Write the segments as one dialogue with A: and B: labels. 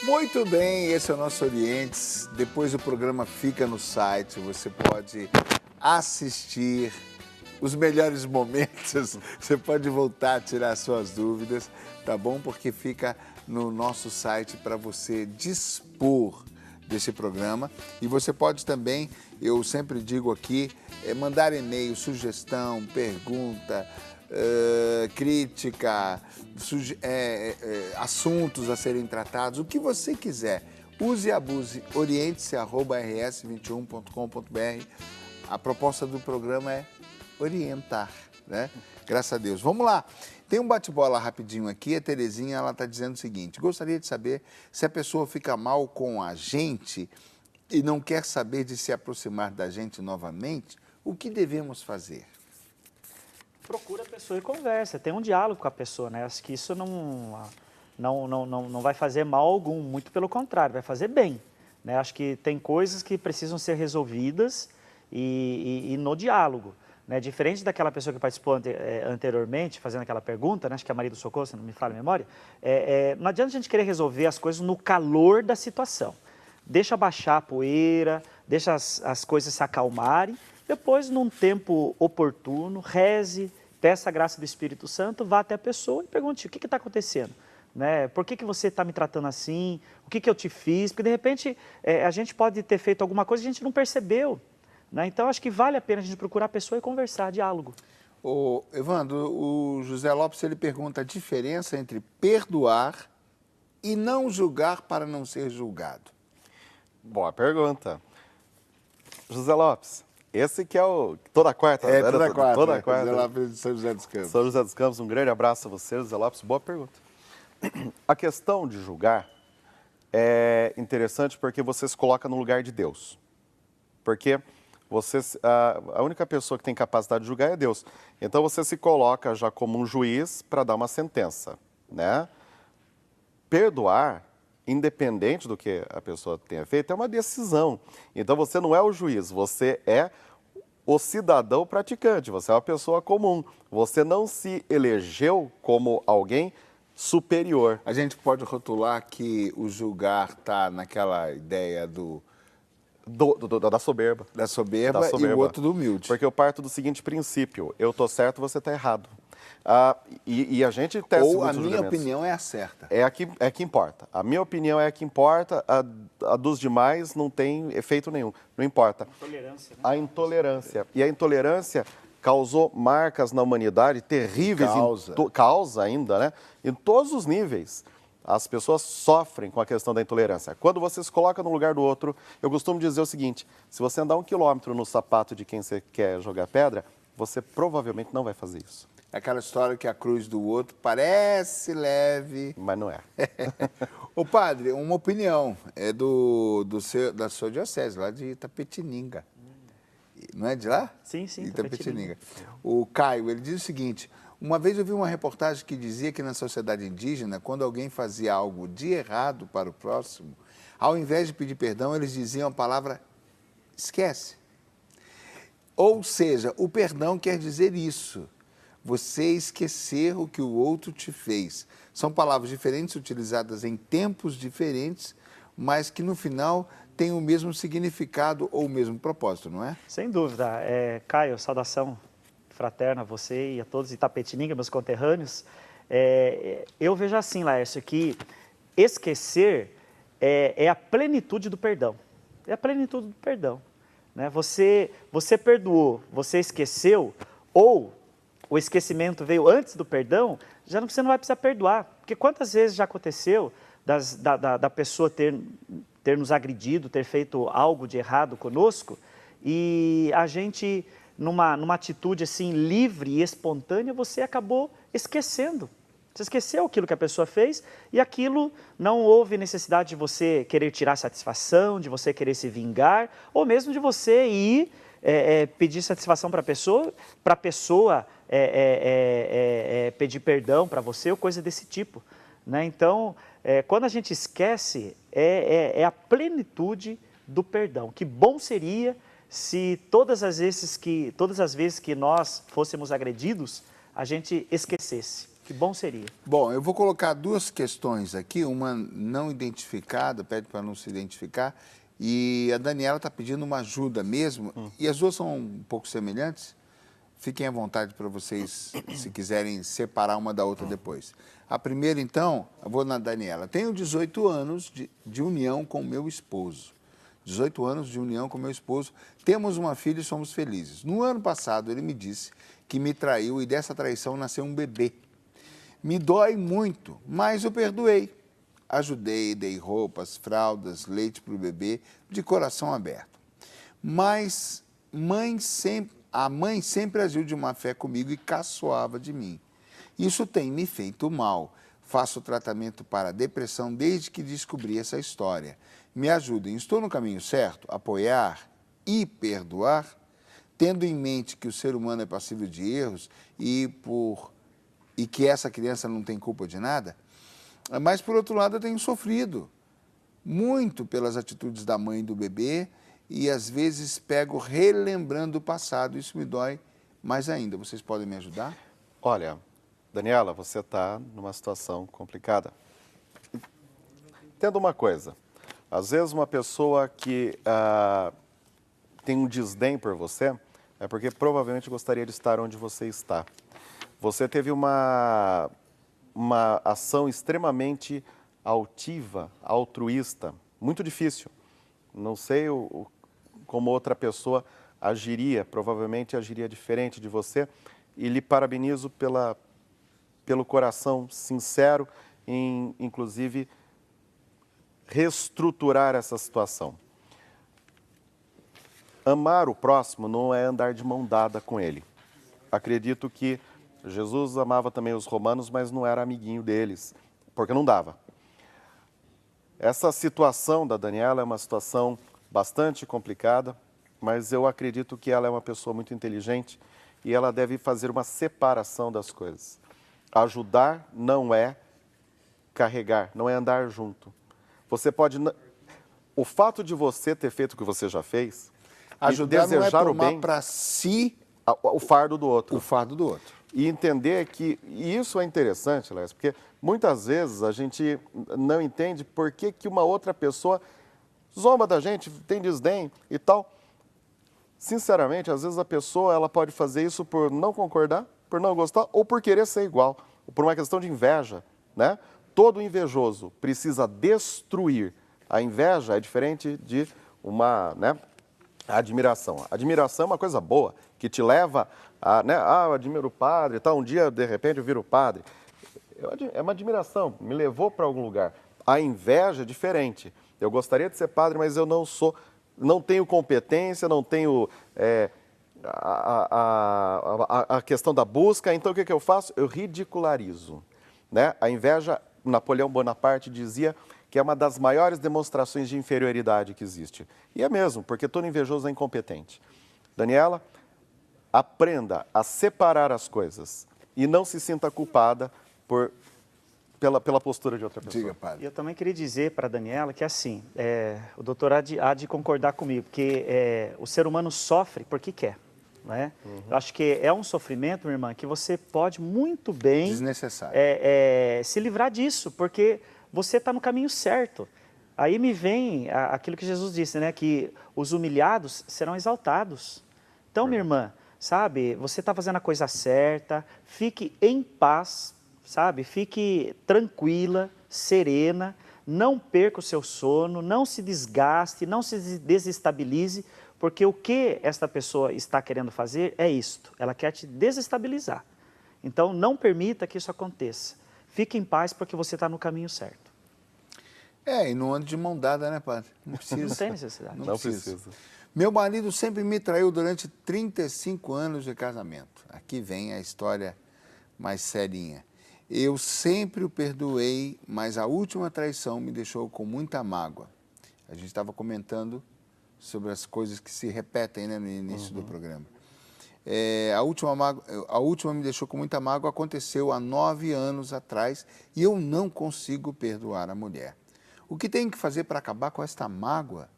A: Muito bem, esse é o nosso Orientes. Depois o programa fica no site, você pode assistir os melhores momentos, você pode voltar a tirar suas dúvidas, tá bom? Porque fica no nosso site para você dispor desse programa. E você pode também, eu sempre digo aqui, mandar e-mail, sugestão, pergunta, crítica, assuntos a serem tratados, o que você quiser. Use e abuse, oriente-rs21.com.br. A proposta do programa é orientar, né? Graças a Deus. Vamos lá. Tem um bate-bola rapidinho aqui. A Terezinha, ela está dizendo o seguinte: gostaria de saber se a pessoa fica mal com a gente e não quer saber de se aproximar da gente novamente, o que devemos fazer?
B: Procura a pessoa e conversa, tem um diálogo com a pessoa, né? Acho que isso não vai fazer mal algum, muito pelo contrário, vai fazer bem, né? Acho que tem coisas que precisam ser resolvidas e no diálogo, né? Diferente daquela pessoa que participou anteriormente, fazendo aquela pergunta, né? Acho que é a Maria do Socorro, se não me falha a memória, não adianta a gente querer resolver as coisas no calor da situação. Deixa baixar a poeira, deixa as coisas se acalmarem. Depois, num tempo oportuno, reze, peça a graça do Espírito Santo, vá até a pessoa e pergunte: o que está acontecendo? Né? Por que você está me tratando assim? O que eu te fiz? Porque, de repente, a gente pode ter feito alguma coisa que a gente não percebeu. Né? Então, acho que vale a pena a gente procurar a pessoa e conversar, diálogo.
A: Ô, Evandro, o José Lopes, ele pergunta a diferença entre perdoar e não julgar para não ser julgado.
C: Boa pergunta. José Lopes, esse que é o... Toda quarta.
A: Toda quarta.
C: Toda quarta.
A: José Lopes de São José dos Campos.
C: São José dos Campos, um grande abraço a você, José Lopes. Boa pergunta. A questão de julgar é interessante porque você se coloca no lugar de Deus. Porque a única pessoa que tem capacidade de julgar é Deus. Então você se coloca já como um juiz para dar uma sentença, né? Perdoar, independente do que a pessoa tenha feito, é uma decisão. Então você não é o juiz, você é o cidadão praticante, você é uma pessoa comum. Você não se elegeu como alguém superior.
A: A gente pode rotular que o julgar está naquela ideia
C: Da soberba.
A: Da soberba e o outro do humilde.
C: Porque eu parto do seguinte princípio: eu estou certo, você está errado. E a gente testa
A: Ou a
C: muitos
A: minha
C: julgamentos.
A: opinião é a certa.
C: É a que importa. A minha opinião é a que importa, a dos demais não tem efeito nenhum. Não importa.
B: Intolerância, né?
C: A intolerância. E a intolerância causou marcas na humanidade terríveis. Causa ainda, né? Em todos os níveis. As pessoas sofrem com a questão da intolerância. Quando você se coloca no lugar do outro, eu costumo dizer o seguinte: se você andar 1 quilômetro no sapato de quem você quer jogar pedra, você provavelmente não vai fazer isso.
A: É aquela história que a cruz do outro parece leve.
C: Mas não é.
A: Ô padre, uma opinião é da sua diocese, lá de Itapetininga. Não é de lá?
B: Sim, sim.
A: Itapetininga. O Caio, ele diz o seguinte: uma vez eu vi uma reportagem que dizia que na sociedade indígena, quando alguém fazia algo de errado para o próximo, ao invés de pedir perdão, eles diziam a palavra esquece. Ou seja, o perdão quer dizer isso: você esquecer o que o outro te fez. São palavras diferentes, utilizadas em tempos diferentes, mas que no final têm o mesmo significado ou o mesmo propósito, não é?
B: Sem dúvida. Caio, saudação fraterna a você e a todos de Itapetininga, meus conterrâneos. Eu vejo assim, Laércio, que esquecer é a plenitude do perdão. É a plenitude do perdão. Né? Você perdoou, você esqueceu, ou o esquecimento veio antes do perdão, você não vai precisar perdoar. Porque quantas vezes já aconteceu da pessoa ter nos agredido, ter feito algo de errado conosco, e a gente, numa atitude assim livre e espontânea, você acabou esquecendo. Você esqueceu aquilo que a pessoa fez e aquilo não houve necessidade de você querer tirar satisfação, de você querer se vingar, ou mesmo de você ir pedir satisfação para a pessoa pedir perdão para você ou coisa desse tipo. Né? Então, quando a gente esquece, é a plenitude do perdão. Que bom seria se todas as vezes que nós fôssemos agredidos, a gente esquecesse. Que bom seria.
A: Bom, eu vou colocar duas questões aqui, uma não identificada, pede para não se identificar, e a Daniela está pedindo uma ajuda mesmo, e as duas são um pouco semelhantes. Fiquem à vontade para vocês, se quiserem separar uma da outra depois. A primeira, então, eu vou na Daniela. Tenho 18 anos de união com meu esposo. 18 anos de união com meu esposo. Temos uma filha e somos felizes. No ano passado, ele me disse que me traiu e dessa traição nasceu um bebê. Me dói muito, mas eu perdoei. Ajudei, dei roupas, fraldas, leite para o bebê, de coração aberto. Mas a mãe sempre agiu de má fé comigo e caçoava de mim. Isso tem me feito mal. Faço tratamento para depressão desde que descobri essa história. Me ajudem, estou no caminho certo? Apoiar e perdoar? Tendo em mente que o ser humano é passível de erros e que essa criança não tem culpa de nada? Mas, por outro lado, eu tenho sofrido muito pelas atitudes da mãe e do bebê e, às vezes, pego relembrando o passado. Isso me dói mais ainda. Vocês podem me ajudar?
C: Olha, Daniela, você está numa situação complicada. Entenda uma coisa. Às vezes, uma pessoa que tem um desdém por você é porque provavelmente gostaria de estar onde você está. Você teve uma ação extremamente altiva, altruísta, muito difícil. Não sei como outra pessoa agiria, provavelmente agiria diferente de você, e lhe parabenizo pelo coração sincero em, inclusive, reestruturar essa situação. Amar o próximo não é andar de mão dada com ele. Acredito que Jesus amava também os romanos, mas não era amiguinho deles, porque não dava. Essa situação da Daniela é uma situação bastante complicada, mas eu acredito que ela é uma pessoa muito inteligente e ela deve fazer uma separação das coisas. Ajudar não é carregar, não é andar junto. Você pode... O fato de você ter feito o que você já fez,
A: ajudar
C: desejar
A: não é
C: o bem
A: para si
C: o fardo do outro.
A: o fardo do outro.
C: E entender que, e isso é interessante, Léo, porque muitas vezes a gente não entende por que uma outra pessoa zomba da gente, tem desdém e tal. Sinceramente, às vezes a pessoa ela pode fazer isso por não concordar, por não gostar ou por querer ser igual, ou por uma questão de inveja, né? Todo invejoso precisa destruir. A inveja é diferente de uma, né, admiração. A admiração é uma coisa boa, que te leva a, né, eu admiro o padre e tal, um dia, de repente, eu viro padre. É uma admiração, me levou para algum lugar. A inveja é diferente. Eu gostaria de ser padre, mas eu não sou, não tenho competência, não tenho a questão da busca, então o que eu faço? Eu ridicularizo. Né? A inveja, Napoleão Bonaparte dizia que é uma das maiores demonstrações de inferioridade que existe. E é mesmo, porque todo invejoso é incompetente. Daniela, aprenda a separar as coisas e não se sinta culpada pela postura de outra pessoa.
A: Diga, padre.
B: E eu também queria dizer para a Daniela que, assim, o doutor há de concordar comigo, porque o ser humano sofre porque quer. Né? Eu acho que é um sofrimento, minha irmã, que você pode muito bem...
A: Desnecessário.
B: Se livrar disso, porque você está no caminho certo. Aí me vem aquilo que Jesus disse, né? Que os humilhados serão exaltados. Então, minha irmã, sabe, você está fazendo a coisa certa, fique em paz, sabe? Fique tranquila, serena, não perca o seu sono, não se desgaste, não se desestabilize, porque o que esta pessoa está querendo fazer é isto, ela quer te desestabilizar. Então, não permita que isso aconteça. Fique em paz, porque você está no caminho certo.
A: E não ande de mão dada, né, padre? Não precisa.
B: Não tem necessidade.
C: Não precisa.
A: Meu marido sempre me traiu durante 35 anos de casamento. Aqui vem a história mais serinha. Eu sempre o perdoei, mas a última traição me deixou com muita mágoa. A gente estava comentando sobre as coisas que se repetem, né, no início do programa. A última me deixou com muita mágoa, aconteceu há 9 anos atrás e eu não consigo perdoar a mulher. O que tenho que fazer para acabar com esta mágoa?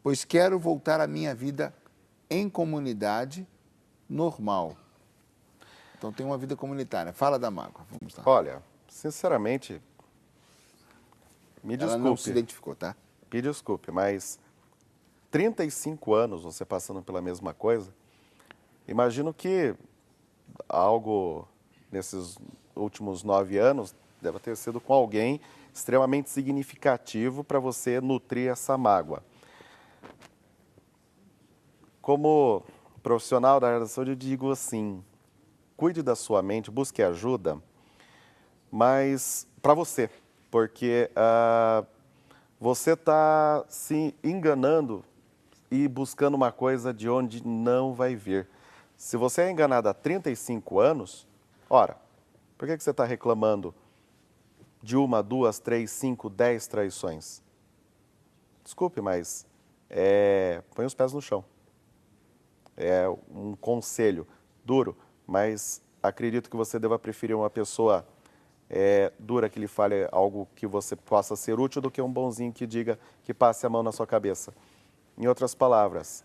A: Pois quero voltar à minha vida em comunidade normal. Então tem uma vida comunitária. Fala da mágoa, vamos lá.
C: Olha, sinceramente, me
A: Ela
C: desculpe.
A: não se identificou, tá?
C: Me desculpe, mas 35 anos você passando pela mesma coisa, imagino que algo nesses últimos 9 anos deve ter sido com alguém extremamente significativo para você nutrir essa mágoa. Como profissional da área da saúde, eu digo assim, cuide da sua mente, busque ajuda, mas para você, porque você está se enganando e buscando uma coisa de onde não vai vir. Se você é enganado há 35 anos, ora, por que você está reclamando de 1, 2, 3, 5, 10 traições? Desculpe, mas põe os pés no chão. É um conselho duro, mas acredito que você deva preferir uma pessoa dura que lhe fale algo que você possa ser útil do que um bonzinho que diga que passe a mão na sua cabeça. Em outras palavras,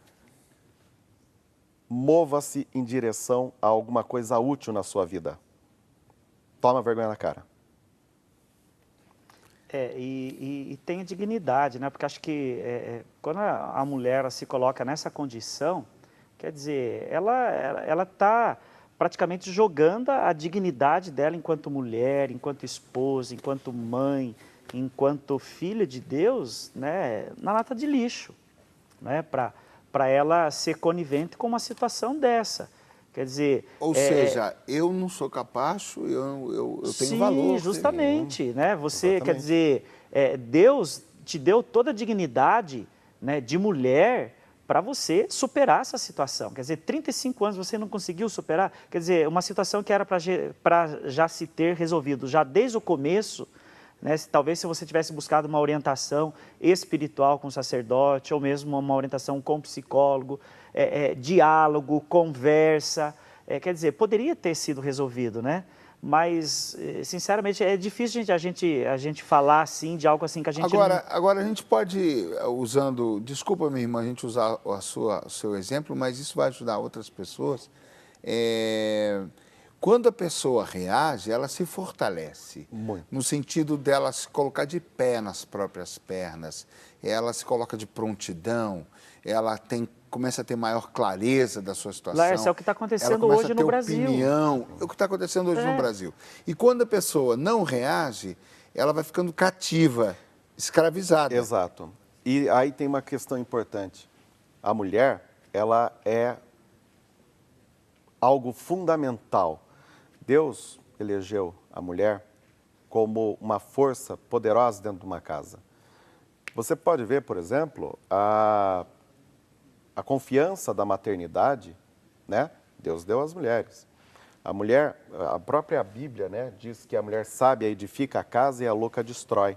C: mova-se em direção a alguma coisa útil na sua vida. Toma vergonha na cara.
B: E tenha dignidade, né? Porque acho que quando a mulher se coloca nessa condição, quer dizer, ela está praticamente jogando a dignidade dela enquanto mulher, enquanto esposa, enquanto mãe, enquanto filha de Deus, né, na lata de lixo, né, para ela ser conivente com uma situação dessa. Quer dizer...
A: Ou seja, eu não sou capacho, eu tenho
B: sim,
A: valor.
B: Justamente, né? Você,
C: Exatamente.
B: quer dizer, Deus te deu toda a dignidade, né, de mulher para você superar essa situação. Quer dizer, 35 anos você não conseguiu superar? Quer dizer, uma situação que era para já se ter resolvido já desde o começo, né? Talvez se você tivesse buscado uma orientação espiritual com o sacerdote, ou mesmo uma orientação com o psicólogo, diálogo, conversa, quer dizer, poderia ter sido resolvido, né? Mas, sinceramente, é difícil a gente falar assim, de algo assim que a gente
A: Agora a gente pode, usando, desculpa minha irmã, a gente usar o seu exemplo, mas isso vai ajudar outras pessoas. Quando a pessoa reage, ela se fortalece.
C: Muito.
A: No sentido dela se colocar de pé nas próprias pernas, ela se coloca de prontidão, ela começa a ter maior clareza da sua situação.
B: Laércio, é o que está acontecendo hoje no Brasil.
A: Opinião, é o que está acontecendo hoje no Brasil. E quando a pessoa não reage, ela vai ficando cativa, escravizada.
C: Exato. E aí tem uma questão importante. A mulher, ela é algo fundamental. Deus elegeu a mulher como uma força poderosa dentro de uma casa. Você pode ver, por exemplo, a confiança da maternidade, né? Deus deu às mulheres. A mulher, a própria Bíblia, né, diz que a mulher sábia edifica a casa e a louca destrói.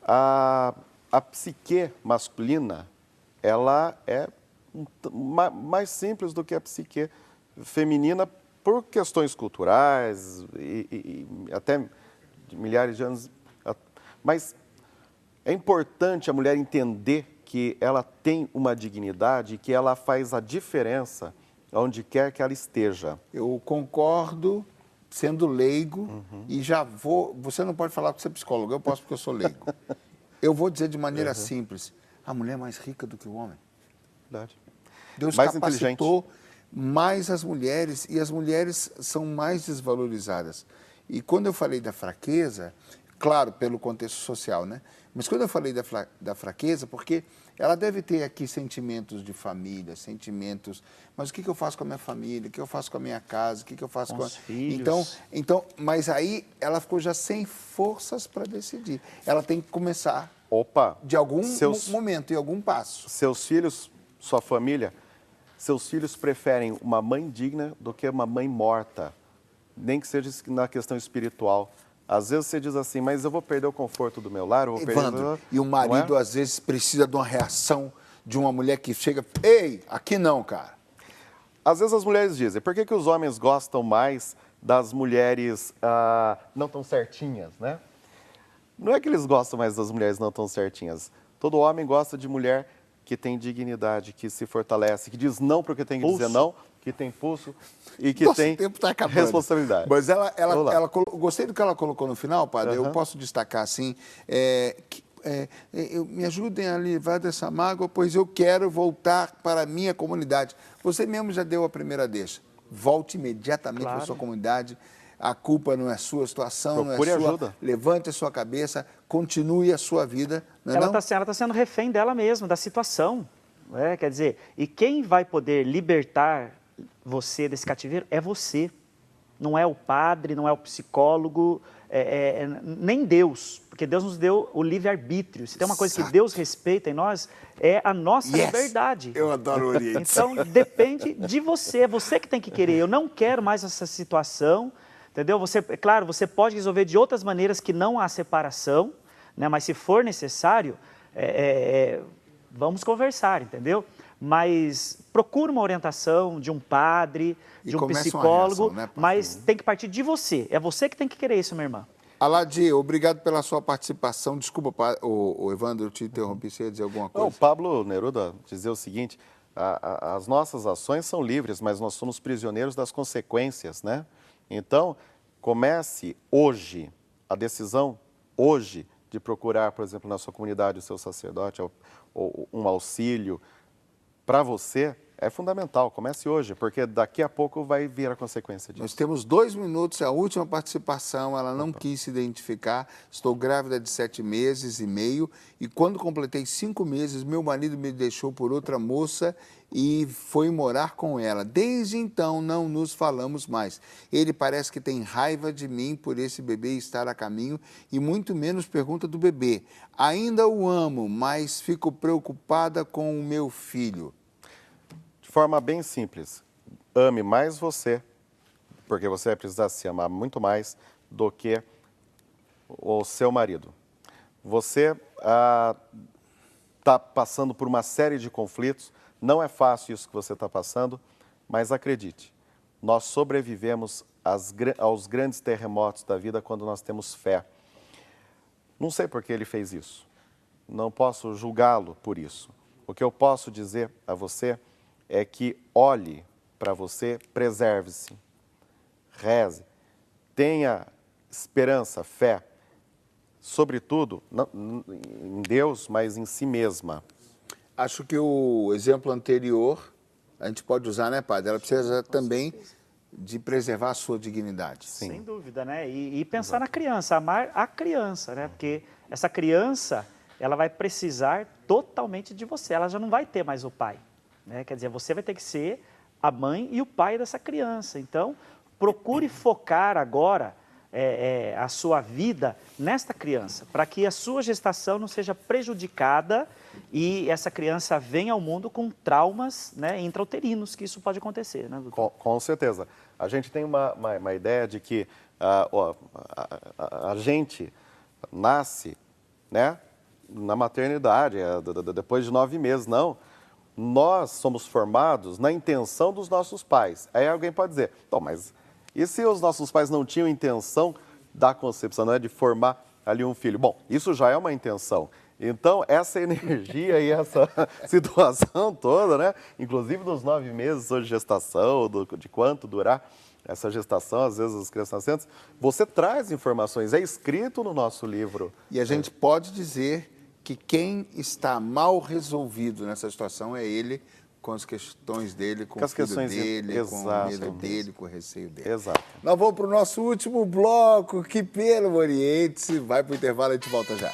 C: A psique masculina, ela é mais simples do que a psique feminina por questões culturais e até de milhares de anos. Mas é importante a mulher entender que ela tem uma dignidade e que ela faz a diferença onde quer que ela esteja.
A: Eu concordo, sendo leigo, e já vou... Você não pode falar que você é psicólogo, eu posso porque eu sou leigo. Eu vou dizer de maneira simples, a mulher é mais rica do que o homem.
C: Verdade.
A: Deus
C: Mais
A: capacitou mais as mulheres, e as mulheres são mais desvalorizadas. E quando eu falei da fraqueza, claro, pelo contexto social, né? Mas quando eu falei da fraqueza, porque ela deve ter aqui sentimentos de família, sentimentos, mas o que eu faço com a minha família, o que eu faço com a minha casa, o que eu faço com
B: os filhos.
A: Então, mas aí ela ficou já sem forças para decidir. Ela tem que começar de algum momento, em algum passo.
C: Seus filhos, sua família, seus filhos preferem uma mãe digna do que uma mãe morta, nem que seja na questão espiritual. Às vezes você diz assim, mas eu vou perder o conforto do meu lar, eu vou
A: Evandro, e o marido às vezes precisa de uma reação de uma mulher que chega, ei, aqui não, cara.
C: Às vezes as mulheres dizem, por que os homens gostam mais das mulheres não tão certinhas, né? Não é que eles gostam mais das mulheres não tão certinhas. Todo homem gosta de mulher que tem dignidade, que se fortalece, que diz não porque tem que dizer não que tem pulso e que
A: Nosso
C: tem
A: tempo tá acabando.
C: responsabilidade.
A: Mas
C: Vamos lá.
A: gostei do que ela colocou no final, padre. Eu
C: Aham.
A: posso destacar assim, me ajudem a livrar dessa mágoa, pois eu quero voltar para a minha comunidade. Você mesmo já deu a primeira deixa. Volte imediatamente para a
B: Claro.
A: sua comunidade. A culpa não é sua, a situação
C: Procure
A: não é sua.
C: ajuda.
A: Levante a sua cabeça, continue a sua vida. Não é
B: Ela
A: não?
B: está sendo refém dela mesma, da situação. Né? Quer dizer, e quem vai poder libertar você desse cativeiro é você. Não é o padre, não é o psicólogo, nem Deus. Porque Deus nos deu o livre-arbítrio. Se tem uma coisa que
A: Exato.
B: Deus respeita em nós, é a nossa
A: Yes!
B: liberdade.
A: Eu adoro o Oriente.
B: Então, depende de você. É você que tem que querer. Eu não quero mais essa situação, entendeu? Claro, você pode resolver de outras maneiras que não há separação, né? Mas se for necessário, vamos conversar, entendeu? Mas procure uma orientação de um padre,
A: E
B: de um
A: começa uma
B: psicólogo,
A: reação, né, pastor?
B: mas tem que partir de você. É você que tem que querer isso, minha irmã.
A: Aladir, obrigado pela sua participação. Desculpa, o Evandro, eu te interrompi, você ia dizer alguma
C: Não, o
A: coisa?
C: Pablo Neruda dizia o seguinte, as nossas ações são livres, mas nós somos prisioneiros das consequências, né? Então, comece hoje, a decisão hoje de procurar, por exemplo, na sua comunidade, o seu sacerdote, ou um auxílio, para você é fundamental. Comece hoje, porque daqui a pouco vai vir a consequência disso.
A: Nós temos 2 minutos, é a última participação, ela não quis se identificar. Estou grávida de 7 meses e meio e quando completei 5 meses, meu marido me deixou por outra moça e foi morar com ela. Desde então, não nos falamos mais. Ele parece que tem raiva de mim por esse bebê estar a caminho e muito menos pergunta do bebê. Ainda o amo, mas fico preocupada com o meu filho.
C: De forma bem simples, ame mais você, porque você vai precisar se amar muito mais do que o seu marido. Você está passando por uma série de conflitos, não é fácil isso que você está passando, mas acredite, nós sobrevivemos aos grandes terremotos da vida quando nós temos fé. Não sei por que ele fez isso, não posso julgá-lo por isso. O que eu posso dizer a você é que olhe para você, preserve-se, reze, tenha esperança, fé, sobretudo em Deus, mas em si mesma.
A: Acho que o exemplo anterior, a gente pode usar, né, padre? Ela precisa também de preservar a sua dignidade.
C: Sim.
B: Sem dúvida, né? E pensar na criança, amar a criança, né? Porque essa criança, ela vai precisar totalmente de você, ela já não vai ter mais o pai, né? Quer dizer, você vai ter que ser a mãe e o pai dessa criança. Então, procure focar agora a sua vida nesta criança, para que a sua gestação não seja prejudicada e essa criança venha ao mundo com traumas, né, intrauterinos, que isso pode acontecer, né, doutor?
C: Com certeza. A gente tem uma ideia de que a gente nasce, né, na maternidade, depois de 9 meses. Não. Nós somos formados na intenção dos nossos pais. Aí alguém pode dizer, então, mas e se os nossos pais não tinham intenção da concepção, não é, de formar ali um filho? Bom, isso já é uma intenção. Então, essa energia e essa situação toda, né, inclusive dos 9 meses de gestação, de quanto durar essa gestação, às vezes as crianças nascentes, você traz informações, é escrito no nosso livro.
A: E a gente pode dizer que quem está mal resolvido nessa situação é ele, com as questões dele, com o filho dele, com o medo dele, com o receio dele.
C: Exato.
A: Nós vamos para o nosso último bloco, que pelo Oriente, vai para o intervalo e a gente volta já.